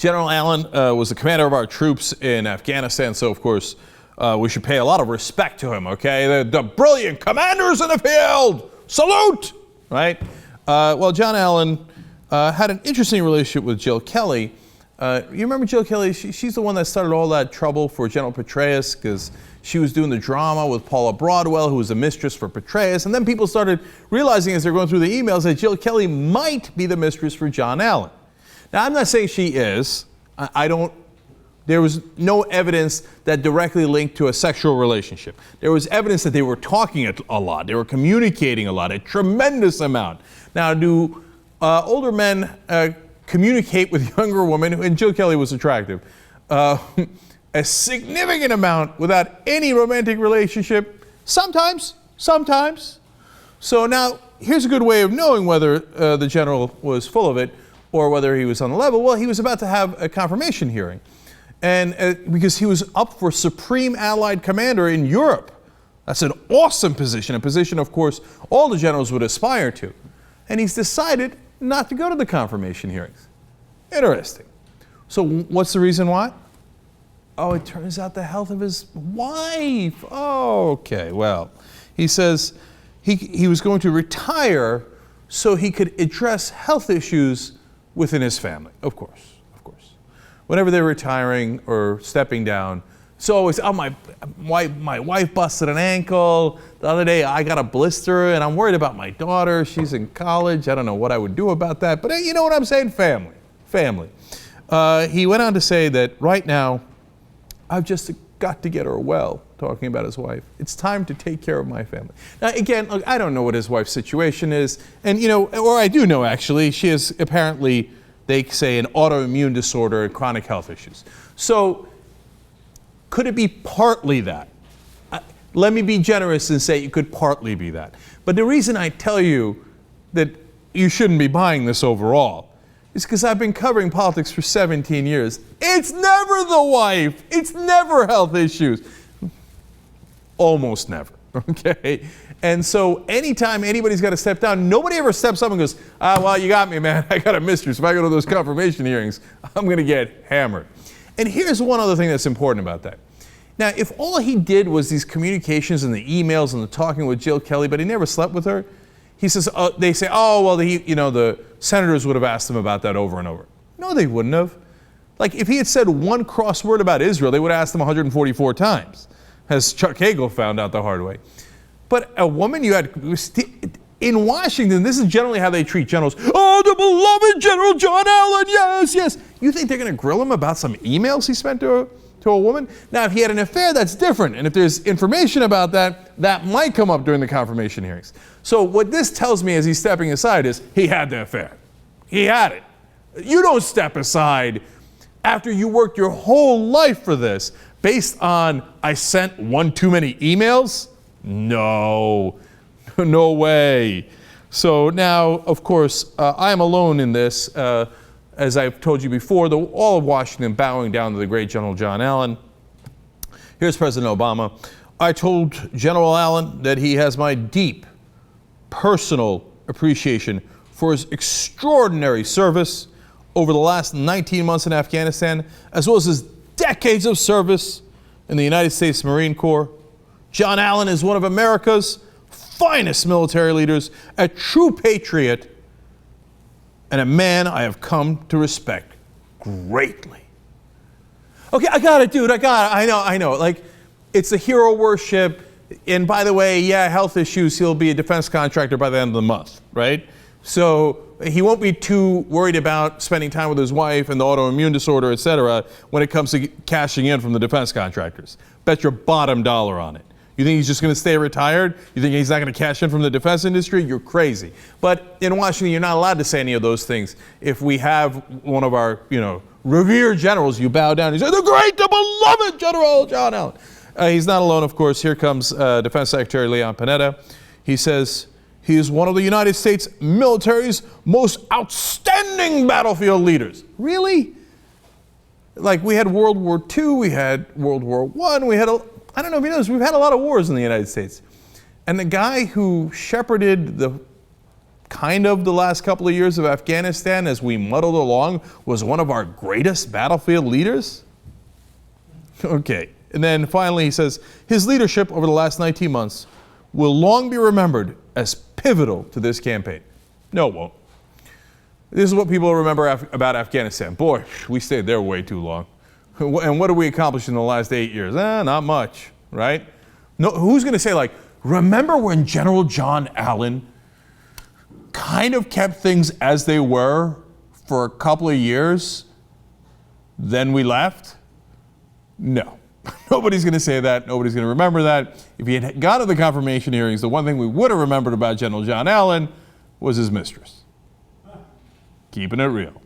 General Allen was the commander of our troops in Afghanistan, so of course we should pay a lot of respect to him, okay? The brilliant commanders in the field! Salute! Right? Well, John Allen had an interesting relationship with Jill Kelly. You remember Jill Kelly? She's the one that started all that trouble for General Petraeus because she was doing the drama with Paula Broadwell, who was a mistress for Petraeus. And then people started realizing as they're going through the emails that Jill Kelly might be the mistress for John Allen. Now, I'm not saying she is. There was no evidence that directly linked to a sexual relationship. There was evidence that they were talking a lot. They were communicating a lot, a tremendous amount. Now, do older men communicate with younger women? And Jill Kelly was attractive. A significant amount without any romantic relationship? Sometimes. So now, here's a good way of knowing whether the general was full of it or whether he was on the level. Well, he was about to have a confirmation hearing. And because he was up for Supreme Allied Commander in Europe. That's an awesome position, a position, of course, all the generals would aspire to. And he's decided not to go to the confirmation hearings. Interesting. So what's the reason why? Oh, it turns out the health of his wife. Oh, okay, well, he says he was going to retire so he could address health issues within his family, of course. Whenever they're retiring or stepping down, it's always, oh, my wife busted an ankle. The other day I got a blister and I'm worried about my daughter. She's in college. I don't know what I would do about that. But you know what I'm saying? Family. He went on to say that right now, I've just got to get her well, talking about his wife. It's time to take care of my family. Now, again, look, I don't know what his wife's situation is. And, or I do know, actually, she is apparently, they say, an autoimmune disorder and chronic health issues. So could it be partly that? Let me be generous and say it could partly be that. But the reason I tell you that you shouldn't be buying this overall is because I've been covering politics for 17 years. It's never the wife. It's never health issues. Almost never, okay? And so anytime anybody's got to step down, nobody ever steps up and goes, well, you got me, man. I got a mistress. If I go to those confirmation hearings, I'm going to get hammered. And here's one other thing that's important about that. Now, if all he did was these communications and the emails and the talking with Jill Kelly, but he never slept with her, he says, they say, oh, well, the senators would have asked him about that over and over. No, they wouldn't have. Like, if he had said one cross word about Israel, they would have asked him 144 times, as Chuck Hagel found out the hard way. But a woman in Washington, this is generally how they treat generals. Oh, the beloved General John Allen, yes. You think they're going to grill him about some emails he sent to a woman? Now, if he had an affair, that's different. And if there's information about that, that might come up during the confirmation hearings. So what this tells me as he's stepping aside is he had the affair. He had it. You don't step aside after you worked your whole life for this based on, I sent one too many emails? No way. So now, of course, I am alone in this. As I've told you before, all of Washington bowing down to the great General John Allen. Here's President Obama. I told General Allen that he has my deep personal appreciation for his extraordinary service over the last 19 months in Afghanistan, as well as his decades of service in the United States Marine Corps. John Allen is one of America's finest military leaders, a true patriot, and a man I have come to respect greatly. Okay, I got it, dude. I know. Like, it's a hero worship. And by the way, yeah, health issues, he'll be a defense contractor by the end of the month, right? So he won't be too worried about spending time with his wife and the autoimmune disorder, et cetera, when it comes to cashing in from the defense contractors. Bet your bottom dollar on it. You think he's just going to stay retired? You think he's not going to cash in from the defense industry? You're crazy. But in Washington, you're not allowed to say any of those things. If we have one of our, revered generals, you bow down and say, the great, the beloved General John Allen. He's not alone, of course. Here comes Defense Secretary Leon Panetta. He says he is one of the United States military's most outstanding battlefield leaders. Really? Like, we had World War II, we had World War I, we had I don't know if you know this, we've had a lot of wars in the United States. And the guy who shepherded the kind of the last couple of years of Afghanistan as we muddled along was one of our greatest battlefield leaders? Okay. And then finally he says, his leadership over the last 19 months will long be remembered as pivotal to this campaign. No, it won't. This is what people remember about Afghanistan. Boy, we stayed there way too long. And what have we accomplished in the last 8 years? Not much, right? No, who's going to say, like, remember when General John Allen kind of kept things as they were for a couple of years, then we left? No. Nobody's going to say that. Nobody's going to remember that. If he had gone to the confirmation hearings, the one thing we would have remembered about General John Allen was his mistress. Keeping it real.